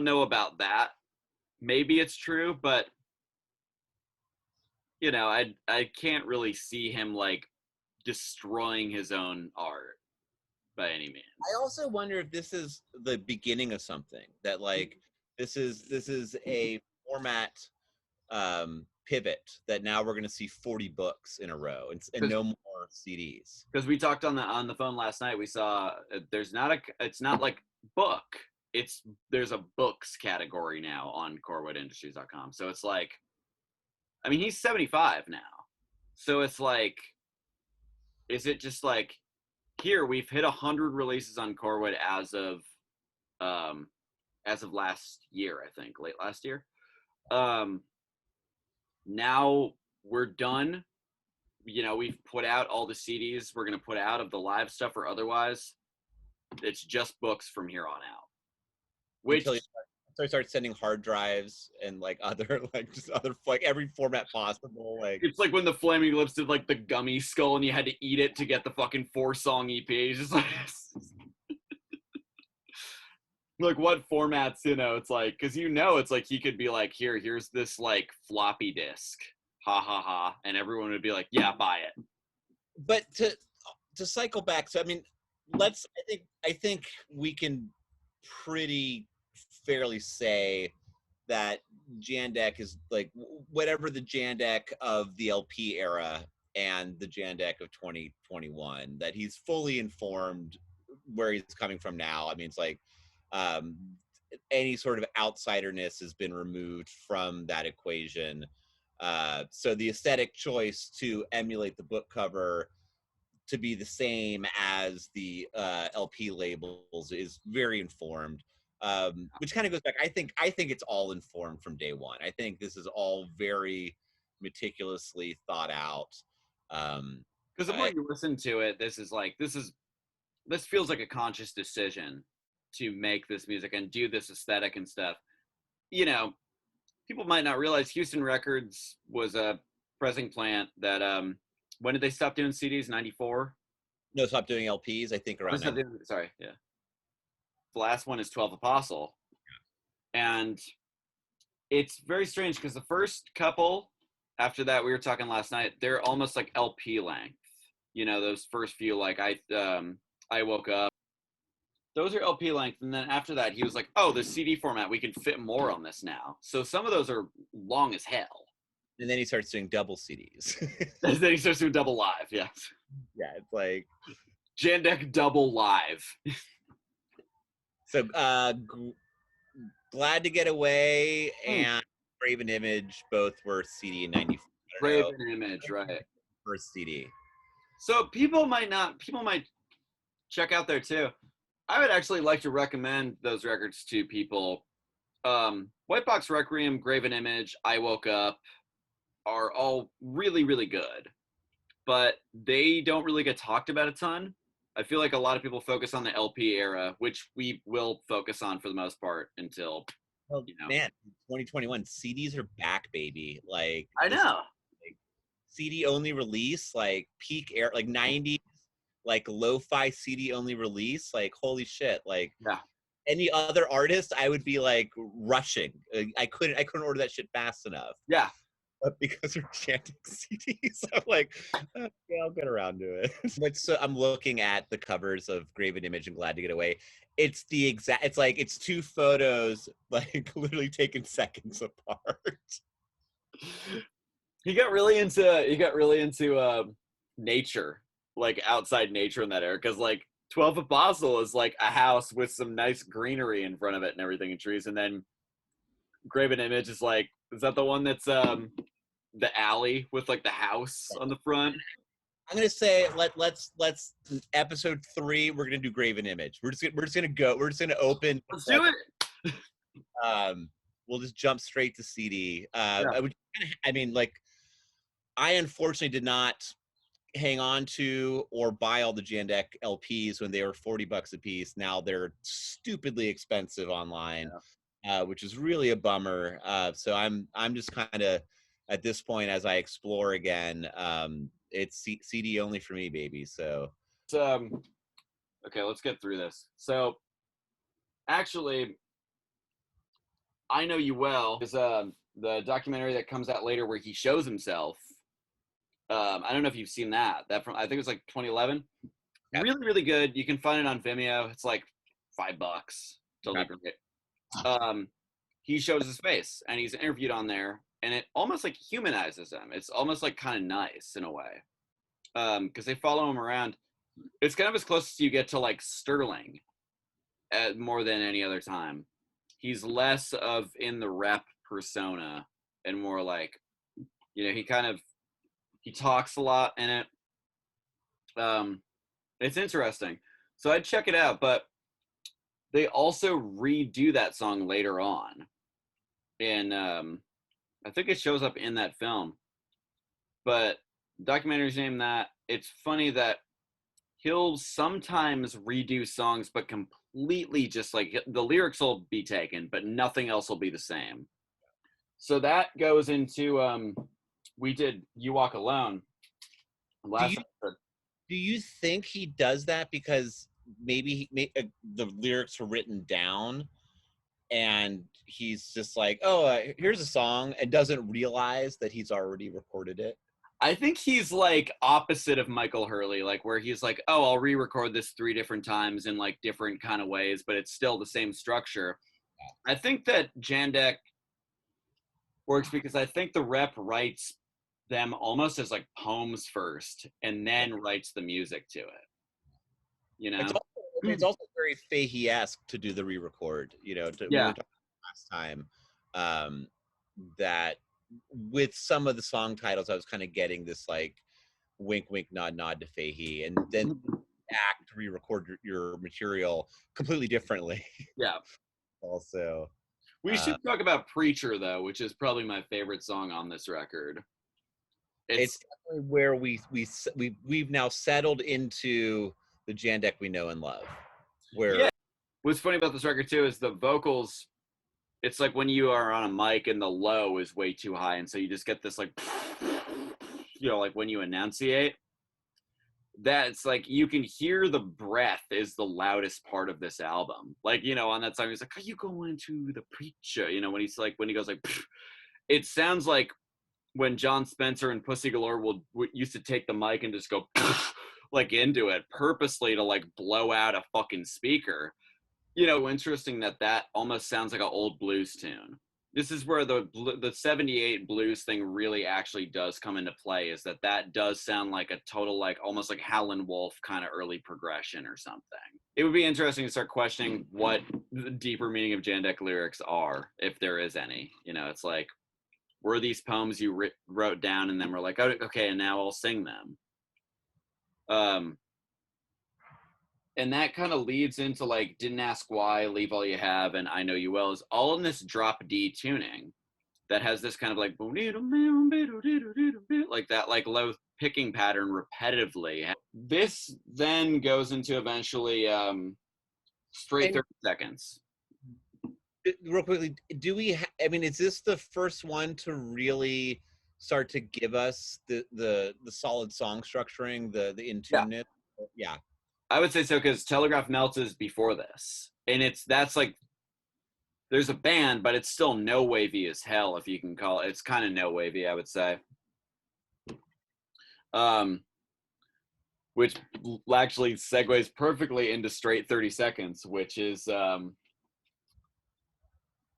Speaker 1: know about that. Maybe it's true, but you know, I can't really see him like destroying his own art by any means.
Speaker 3: I also wonder if this is the beginning of something, that like this is a format pivot, that now we're going to see 40 books in a row and no more CDs.
Speaker 1: Because we talked on the phone last night, we saw it's not like book. There's a books category now on CorwoodIndustries.com. So it's like, I mean, he's 75 now. So it's like, is it just like, here we've hit 100 releases on Corwood as of last year, I think, late last year. Now we're done. You know, we've put out all the CDs we're going to put out of the live stuff or otherwise. It's just books from here on out. Which
Speaker 3: until you start sending hard drives and like other like just other like every format possible. Like
Speaker 1: it's like when the Flaming Lips did like the gummy skull and you had to eat it to get the fucking 4-song EP. It's just like like what formats, you know, it's like, because you know it's like he could be like, here's this like floppy disk, ha ha ha, and everyone would be like, yeah, buy it.
Speaker 3: But to cycle back, so I mean, I think we can pretty fairly say that Jandek is like whatever the Jandek of the LP era and the Jandek of 2021, that he's fully informed where he's coming from now. I mean, it's like any sort of outsiderness has been removed from that equation. So the aesthetic choice to emulate the book cover to be the same as the LP labels is very informed. Which kind of goes back. I think it's all informed from day one. I think this is all very meticulously thought out.
Speaker 1: Because the more you listen to it, this feels like a conscious decision to make this music and do this aesthetic and stuff. You know, people might not realize Houston Records was a pressing plant that when did they stop doing CDs? 94?
Speaker 3: No, stop doing LPs, I think around now.
Speaker 1: Sorry, yeah. The last one is 12 Apostle. And it's very strange because the first couple, after that, we were talking last night, they're almost like LP length. You know, those first few, like I Woke Up. Those are LP length. And then after that, he was like, oh, the CD format, we can fit more on this now. So some of those are long as hell.
Speaker 3: And then he starts doing double CDs.
Speaker 1: And then he starts doing double live, yes.
Speaker 3: Yeah, it's like
Speaker 1: Jandek double live.
Speaker 3: So Glad to Get Away and Graven Image both were CD in 94.
Speaker 1: Graven Image, right.
Speaker 3: First CD.
Speaker 1: So people might check out there too. I would actually like to recommend those records to people. White Box Requiem, Graven Image, I Woke Up, are all really, really good, but they don't really get talked about a ton. I feel like a lot of people focus on the LP era, which we will focus on for the most part until,
Speaker 3: Well,
Speaker 1: you know.
Speaker 3: man, 2021 CDs are back, baby. Like
Speaker 1: I
Speaker 3: this,
Speaker 1: know.
Speaker 3: like, CD only release, like peak air, like 90s, like lo-fi CD only release. Like holy shit! Like
Speaker 1: Yeah.
Speaker 3: any other artist, I would be like rushing. I couldn't order that shit fast enough.
Speaker 1: Yeah.
Speaker 3: But because they're chanting CDs, I'm like, yeah, I'll get around to it. But so I'm looking at the covers of Graven Image and Glad to Get Away. It's the exact. It's like it's two photos, like literally taken seconds apart.
Speaker 1: He got really into nature, like outside nature in that era, because like 12th Apostle is like a house with some nice greenery in front of it and everything and trees, and then Graven Image is like, is that the one that's the alley with like the house on the front?
Speaker 3: I'm gonna say let's episode 3. We're gonna do Graven Image. We're just gonna open.
Speaker 1: Let's do it.
Speaker 3: We'll just jump straight to CD.
Speaker 1: Yeah.
Speaker 3: I mean, like, I unfortunately did not hang on to or buy all the Jandek LPs when they were $40 a piece. Now they're stupidly expensive online, which is really a bummer. So I'm just kind of at this point as I explore again. It's CD only for me, baby. So
Speaker 1: okay, let's get through this. So actually, I Know You Well is the documentary that comes out later where he shows himself. I don't know if you've seen that. That from I think it was like 2011.
Speaker 3: Yep.
Speaker 1: Really, really good. You can find it on Vimeo. It's like $5. Totally great. He shows his face and he's interviewed on there, and it almost like humanizes him. It's almost like kind of nice in a way, because they follow him around. It's kind of as close as you get to like Sterling, more than any other time. He's less of in the rep persona and more like, he talks a lot in it. It's interesting. So I'd check it out, but they also redo that song later on. And I think it shows up in that film. But the documentary's named that. It's funny that he'll sometimes redo songs, but completely just like the lyrics will be taken, but nothing else will be the same. So that goes into we did You Walk Alone last episode.
Speaker 3: Do you think he does that because maybe the lyrics were written down and he's just like, oh, here's a song, and doesn't realize that he's already recorded it?
Speaker 1: I think he's like opposite of Michael Hurley, like where he's like, oh, I'll re-record this 3 different times in like different kind of ways, but it's still the same structure. I think that Jandek works because I think the rep writes them almost as like poems first and then writes the music to it. You know?
Speaker 3: It's also very Fahey-esque to do the re-record, we were talking last time, that with some of the song titles, I was kind of getting this like wink, wink, nod, nod to Fahey, and then re-record your material completely differently.
Speaker 1: Yeah.
Speaker 3: Also,
Speaker 1: we should talk about Preacher though, which is probably my favorite song on this record.
Speaker 3: It's definitely where we've now settled into the Jandek we know and love. Where
Speaker 1: what's funny about this record too is the vocals. It's like when you are on a mic and the low is way too high, and so you just get this like, like when you enunciate. That's like you can hear the breath is the loudest part of this album. Like on that song, he's like, "Are you going to the preacher?" When he goes like, it sounds like when John Spencer and Pussy Galore used to take the mic and just go like into it purposely to like blow out a fucking speaker. Interesting that almost sounds like an old blues tune. This is where the 78 blues thing really actually does come into play, is that does sound like a total, like almost like Howlin' Wolf kind of early progression or something. It would be interesting to start questioning what the deeper meaning of Jandek lyrics are, if there is any. It's like, were these poems you wrote down and then we're like, oh, okay, and now I'll sing them. And that kind of leads into like Didn't Ask Why, Leave All You Have, and I Know You Well is all in this drop D tuning. that has this kind of like that like low picking pattern repetitively. This then goes into eventually straight 30 seconds.
Speaker 3: Real quickly, I mean, is this the first one to really start to give us the solid song structuring, the in tune-ness? Yeah.
Speaker 1: I would say so, because Telegraph Melts is before this, and that's like, there's a band, but it's still no wavy as hell, if you can call it. It's kind of no wavy, I would say. Which actually segues perfectly into straight 30 seconds, which is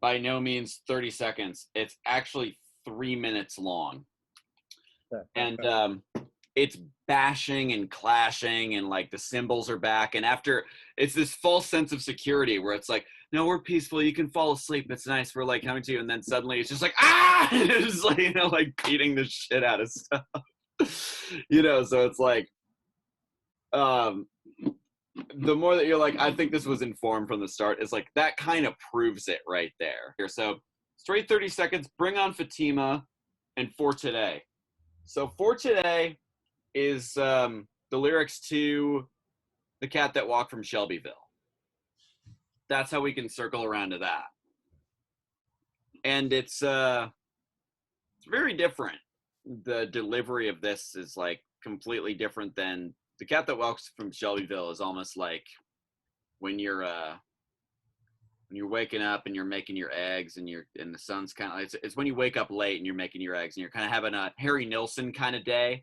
Speaker 1: by no means 30 seconds. It's actually 3 minutes long. And it's bashing and clashing, and like the cymbals are back, and after, it's this false sense of security where it's like, no, we're peaceful, you can fall asleep, it's nice, we're like coming to you, and then suddenly it's just like, ah, it's like, you know, like beating the shit out of stuff. You know, so it's like, the more that you're like, I think this was informed from the start, is like, that kind of proves it right there. So straight 30 seconds, Bring on Fatima, and For Today. So For Today is the lyrics to The Cat That Walked from Shelbyville. That's how we can circle around to that. And it's very different. The delivery of this is like completely different than The Cat That Walks from Shelbyville. Is almost like when you're waking up and you're making your eggs, and the sun's kind of, it's when you wake up late and you're making your eggs and you're kind of having a Harry Nilsson kind of day.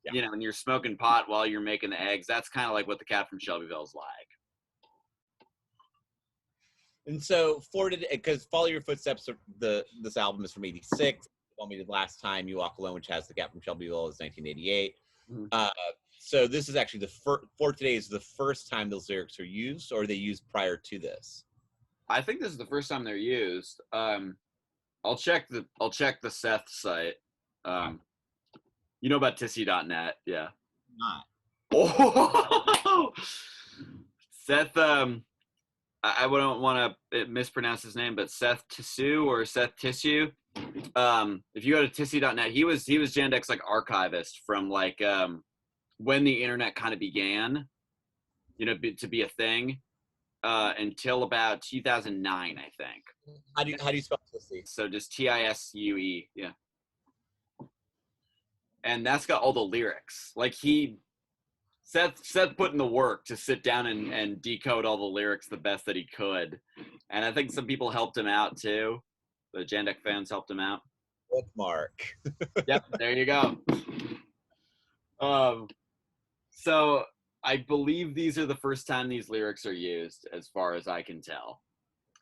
Speaker 1: Yeah. You know, and you're smoking pot while you're making the eggs. That's kind of like what The Cat from Shelbyville is like.
Speaker 3: And so because Follow Your Footsteps, this album is from '86. The one we did last time, You Walk Alone, which has The Cat from Shelbyville, is 1988. Mm-hmm. So this is actually For Today is the first time those lyrics are used, or are they used prior to this?
Speaker 1: I think this is the first time they're used. I'll check the Seth site. You know about Tissy.net, yeah.
Speaker 3: Not.
Speaker 1: Oh, Seth. I wouldn't want to mispronounce his name, but Seth Tissue or Seth Tissue. If you go to Tissy.net, he was Jandek's like archivist from like when the internet kind of began, you know, to be a thing, until about 2009, I think.
Speaker 3: How do you spell Tissue?
Speaker 1: So just Tisue, yeah. And that's got all the lyrics. Like Seth put in the work to sit down and decode all the lyrics the best that he could. And I think some people helped him out too. The Jandek fans helped him out.
Speaker 3: Bookmark.
Speaker 1: Yep, there you go. So I believe these are the first time these lyrics are used, as far as I can tell.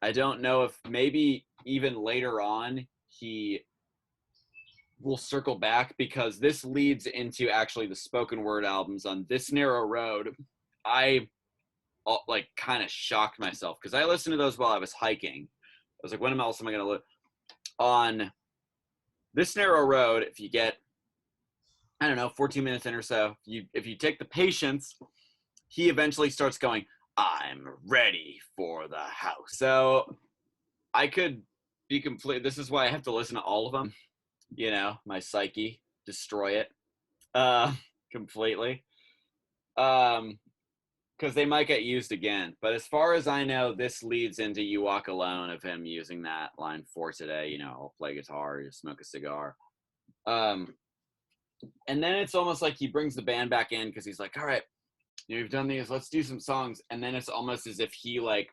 Speaker 1: I don't know if maybe even later on he will circle back, because this leads into actually the spoken word albums. On This Narrow Road, I like kind of shocked myself, because I listened to those while I was hiking. I was like, when else am I going to look? On This Narrow Road, if you get, I don't know, 14 minutes in or so, if you take the patience, he eventually starts going, I'm ready for the house. So I could be complete. This is why I have to listen to all of them. You know, my psyche, destroy it completely, because they might get used again. But as far as I know, this leads into You Walk Alone, of him using that line, For Today, you know, I'll play guitar, you smoke a cigar. And then it's almost like he brings the band back in, because he's like, all right, you know, you've done these, let's do some songs. And then it's almost as if he like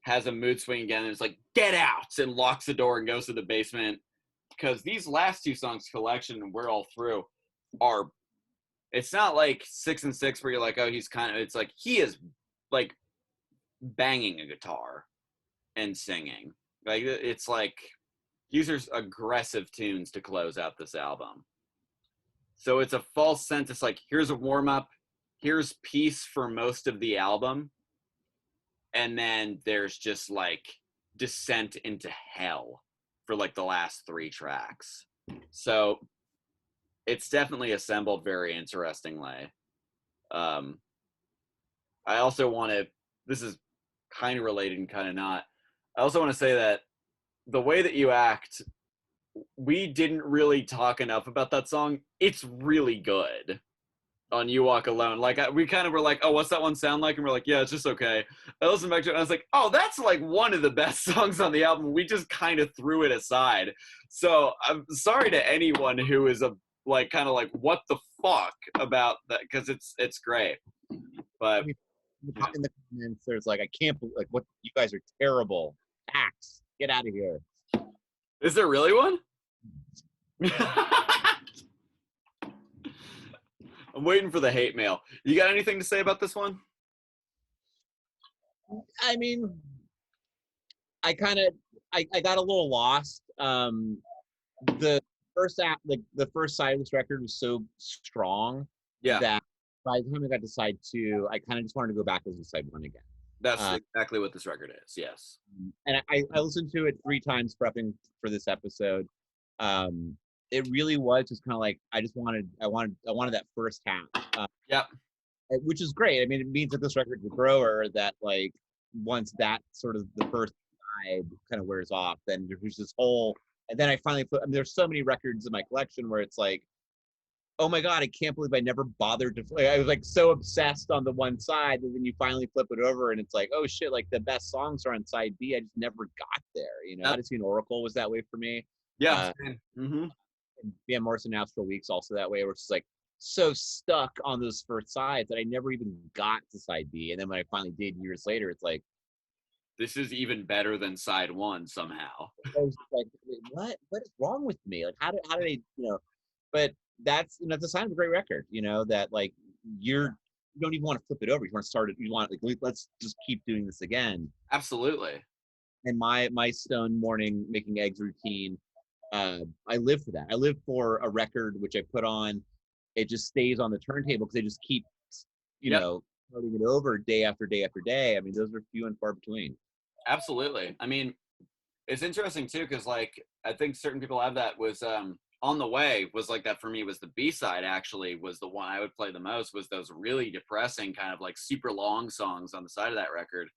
Speaker 1: has a mood swing again, and it's like, get out, and locks the door and goes to the basement. Because these last two songs, Collection and We're All Through, are, it's not like 6 and 6 where you're like, oh, he's kind of, it's like he is like banging a guitar and singing. Like, it's like, these are aggressive tunes to close out this album. So it's a false sense. It's like, here's a warm up, here's peace for most of the album, and then there's just like descent into hell for like the last 3 tracks. So it's definitely assembled very interestingly. I also want to, this is kind of related and kind of not, I also want to say that the way that you act we didn't really talk enough about that song. It's really good on You Walk Alone. Like, we kind of were like, oh, what's that one sound like? And we're like, yeah, it's just okay. I listened back to it and I was like, oh, that's like one of the best songs on the album. We just kind of threw it aside. So I'm sorry to anyone who is like kind of like, what the fuck about that? Because it's great. But
Speaker 3: in the comments, there's like, I can't believe, like, what, you guys are terrible. Axe, get out of here.
Speaker 1: is there really one? I'm waiting for the hate mail. You got anything to say about this one?
Speaker 3: I mean, I got a little lost. The first the first side of this record was so strong that by the time I got to side 2, I kind of just wanted to go back and listen to side 1 again.
Speaker 1: That's exactly what this record is. Yes.
Speaker 3: And I listened to it 3 times prepping for this episode. It really was just kind of like I wanted that first half. Which is great. I mean, it means that this record's a grower. That like once that sort of the first side kind of wears off, then there's this whole. And then I finally put. I mean, there's so many records in my collection where it's like, oh my god, I can't believe I never bothered to. I was like so obsessed on the one side, and then you finally flip it over, and it's like, oh shit, like the best songs are on side B. I just never got there. You know, Odyssey and Oracle was that way for me.
Speaker 1: Yeah.
Speaker 3: Van Morrison Astral Week's also that way, where it's just like so stuck on those first sides that I never even got to side B. And then when I finally did years later, it's like,
Speaker 1: this is even better than side 1 somehow.
Speaker 3: I was like, what is wrong with me? Like, how do they, you know? But that's, you know, it's a sign of a great record, you know, that like you don't even want to flip it over. You want to start it. You want like, let's just keep doing this again.
Speaker 1: Absolutely.
Speaker 3: And my stone morning making eggs routine, I live for that. I live for a record which I put on. It just stays on the turntable because they just keep, you know, starting it over day after day after day. I mean, those are few and far between.
Speaker 1: Absolutely. I mean, it's interesting too because like I think certain people have that. Was On the Way was like that for me. Was the B-side actually was the one I would play the most. Was those really depressing kind of like super long songs on the side of that record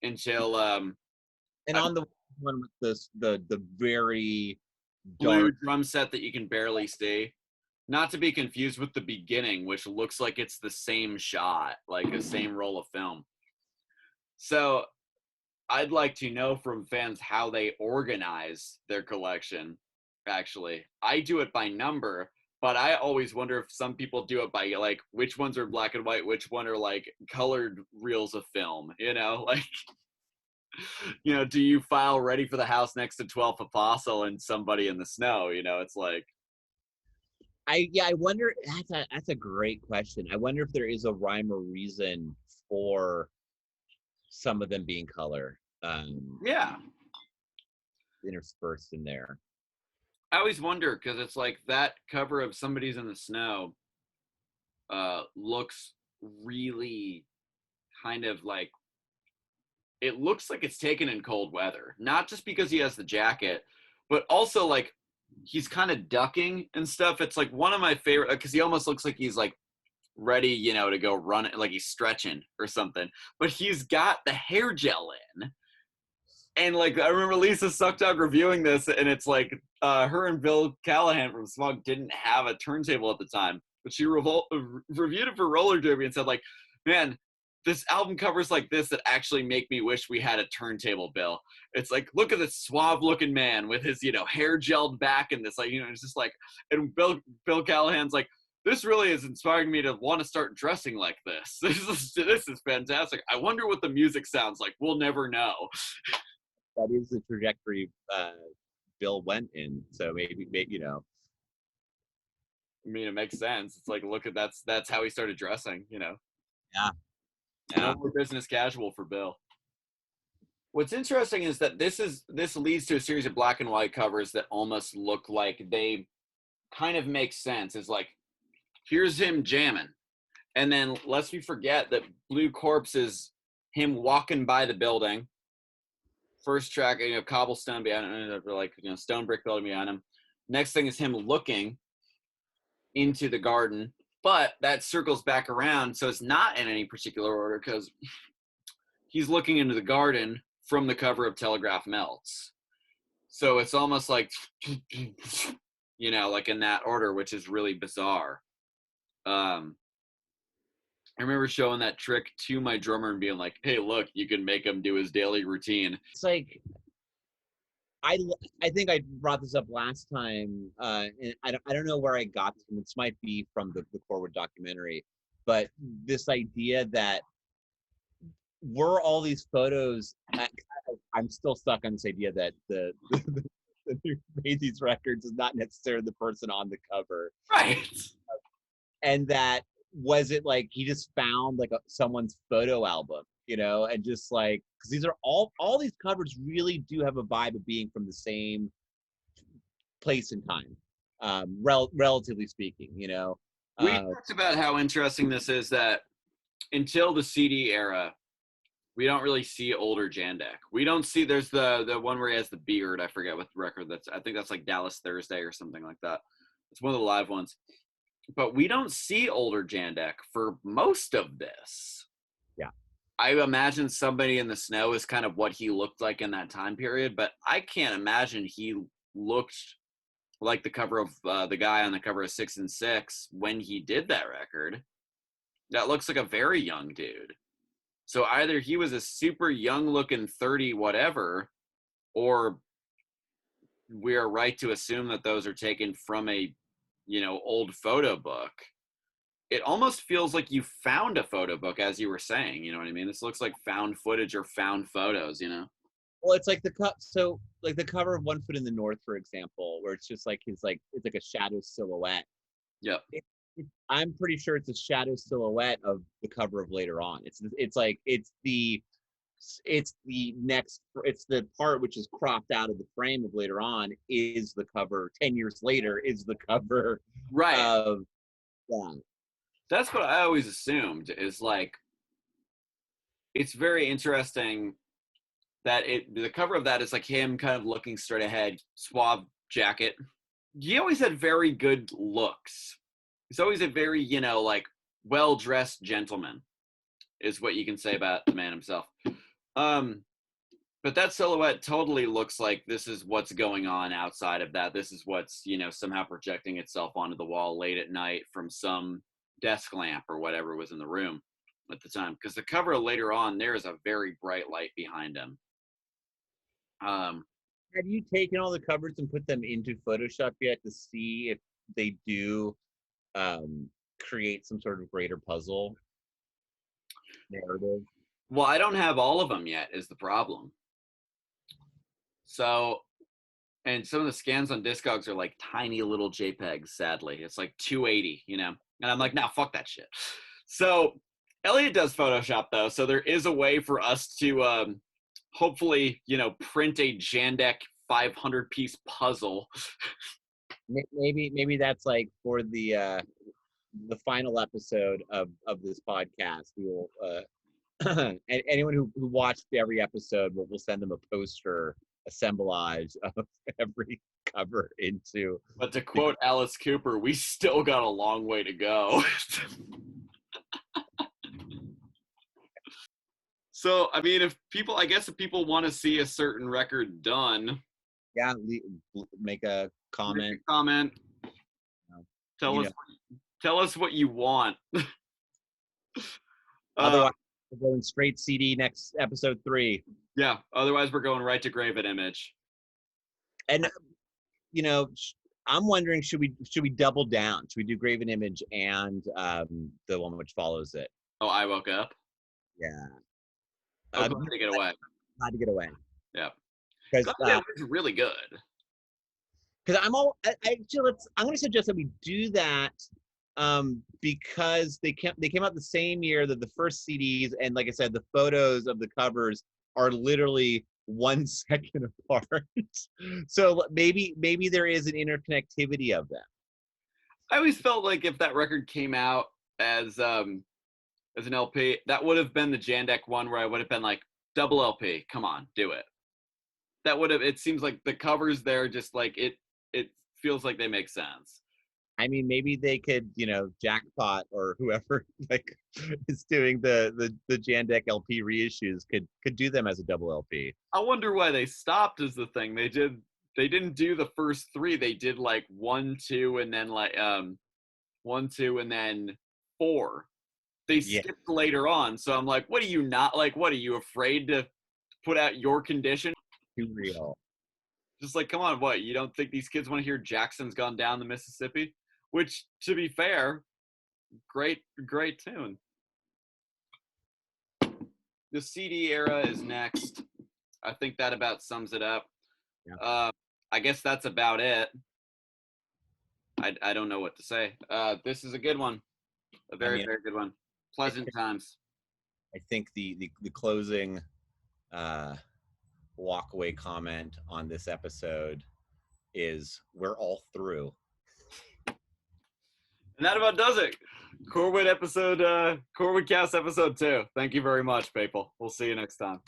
Speaker 1: until
Speaker 3: and on the one with this the very
Speaker 1: blue
Speaker 3: dark
Speaker 1: drum set that you can barely see, not to be confused with the beginning, which looks like it's the same shot, like the same roll of film. So I'd like to know from fans how they organize their collection. Actually, I do it by number, but I always wonder if some people do it by like which ones are black and white, which one are like colored reels of film, you know, like you know, do you file Ready for the House Next to 12th Apostle and Somebody in the Snow? You know, it's like.
Speaker 3: I wonder. That's a great question. I wonder if there is a rhyme or reason for some of them being color. Interspersed in there.
Speaker 1: I always wonder because it's like that cover of Somebody's in the Snow looks really kind of like. It looks like it's taken in cold weather, not just because he has the jacket, but also like he's kind of ducking and stuff. It's like one of my favorite because he almost looks like he's like ready, you know, to go run it, like he's stretching or something. But he's got the hair gel in, and like I remember Lisa Suckdog reviewing this, and it's like her and Bill Callahan from Smug didn't have a turntable at the time, but she reviewed it for Roller Derby and said like, man. This album covers like this that actually make me wish we had a turntable, Bill. It's like, look at this suave looking man with his, you know, hair gelled back and this, like, you know, it's just like, and Bill Callahan's like, this really is inspiring me to want to start dressing like this. This is fantastic. I wonder what the music sounds like. We'll never know.
Speaker 3: That is the trajectory Bill went in. So maybe, you know.
Speaker 1: I mean, it makes sense. It's like, look at that's how he started dressing, you know.
Speaker 3: Yeah.
Speaker 1: No more business casual for Bill. What's interesting is that this leads to a series of black and white covers that almost look like they kind of make sense. It's like, here's him jamming. And then lest we forget that Blue Corpse is him walking by the building. First track, you know, cobblestone behind him, like, you know, stone brick building behind him. Next thing is him looking into the garden. But that circles back around, so it's not in any particular order because he's looking into the garden from the cover of Telegraph Melts. So it's almost like, you know, like in that order, which is really bizarre. I remember showing that trick to my drummer and being like, hey, look, you can make him do his daily routine.
Speaker 3: It's like, I think I brought this up last time, and I don't know where I got this from. This might be from the Corwood documentary, but this idea that were all these photos, I'm still stuck on this idea that the who made these records is not necessarily the person on the cover.
Speaker 1: Right.
Speaker 3: And that, was it like he just found like someone's photo album, you know, and just like, because these are all these covers really do have a vibe of being from the same place and time, relatively speaking, you know.
Speaker 1: We talked about how interesting this is, that until the CD era, we don't really see older Jandek. We don't see, there's the one where he has the beard. I forget what record that's, I think that's like Dallas Thursday or something like that. It's one of the live ones. But we don't see older Jandek for most of this.
Speaker 3: Yeah.
Speaker 1: I imagine Somebody in the Snow is kind of what he looked like in that time period, but I can't imagine he looked like the cover of the guy on the cover of 6 and 6 when he did that record. That looks like a very young dude. So either he was a super young looking 30 whatever, or we are right to assume that those are taken from a, you know, old photo book. It almost feels like you found a photo book, as you were saying, you know what I mean? This looks like found footage or found photos, you know?
Speaker 3: Well, it's like so like the cover of One Foot in the North, for example, where it's just like it's like a shadow silhouette.
Speaker 1: Yep.
Speaker 3: I'm pretty sure it's a shadow silhouette of the cover of Later On. It's the part which is cropped out of the frame of Later On is the cover. 10 years later is the cover.
Speaker 1: Right.
Speaker 3: Of yeah.
Speaker 1: That's what I always assumed, is like, it's very interesting that the cover of that is like him kind of looking straight ahead, suave jacket. He always had very good looks. He's always a very, you know, like well-dressed gentleman, is what you can say about the man himself. But that silhouette totally looks like this is what's going on outside of that. This is what's, you know, somehow projecting itself onto the wall late at night from some desk lamp or whatever was in the room at the time. Because the cover Later On, there is a very bright light behind him.
Speaker 3: Have you taken all the covers and put them into Photoshop yet to see if they do create some sort of greater puzzle narrative?
Speaker 1: Well, I don't have all of them yet, is the problem. So, and some of the scans on Discogs are like tiny little JPEGs, sadly. It's like 280, you know? And I'm like, nah, fuck that shit. So, Elliot does Photoshop, though, so there is a way for us to hopefully, you know, print a Jandek 500-piece puzzle.
Speaker 3: Maybe that's like for the final episode of this podcast. We will and anyone who watched every episode, we'll send them a poster assemblage of every cover into.
Speaker 1: But to quote Alice Cooper, we still got a long way to go. So, I mean, if people want to see a certain record done,
Speaker 3: yeah, make a comment.
Speaker 1: Tell us what you want.
Speaker 3: Otherwise, we're going straight CD next episode 3.
Speaker 1: Yeah. Otherwise, we're going right to Graven Image.
Speaker 3: And you know, I'm wondering, should we double down? Should we do Graven Image and the one which follows it?
Speaker 1: Oh, I Woke Up.
Speaker 3: Yeah.
Speaker 1: Glad to Get Away.
Speaker 3: Glad to Get Away.
Speaker 1: Yeah.
Speaker 3: Because
Speaker 1: it's really good.
Speaker 3: Because I'm going to suggest that we do that because they came out the same year that the first CDs, and like I said, the photos of the covers are literally 1 second apart. So maybe there is an interconnectivity of them.
Speaker 1: I always felt like if that record came out as an LP, that would have been the Jandek one where I would have been like, double LP, come on, do it. That would have, it seems like the covers there, just like it feels like they make sense.
Speaker 3: I mean, maybe they could, you know, Jackpot or whoever like is doing the Jandek LP reissues could do them as a double LP.
Speaker 1: I wonder why they stopped is the thing. They did they didn't do the first three. They did like 1, 2, and then like 1, 2, and then 4. They skipped later on. So I'm like, what are you not like? What are you afraid to put out your condition?
Speaker 3: Too real.
Speaker 1: Just like, come on, what? You don't think these kids want to hear Jackson's Gone Down the Mississippi? Which, to be fair, great tune. The CD era is next. I think that about sums it up.
Speaker 3: Yeah.
Speaker 1: I guess that's about it. I don't know what to say. This is a good one. A very good one. Pleasant times.
Speaker 3: I think the closing walkaway comment on this episode is we're all through.
Speaker 1: And that about does it. CorwoodCast episode 2. Thank you very much, people. We'll see you next time.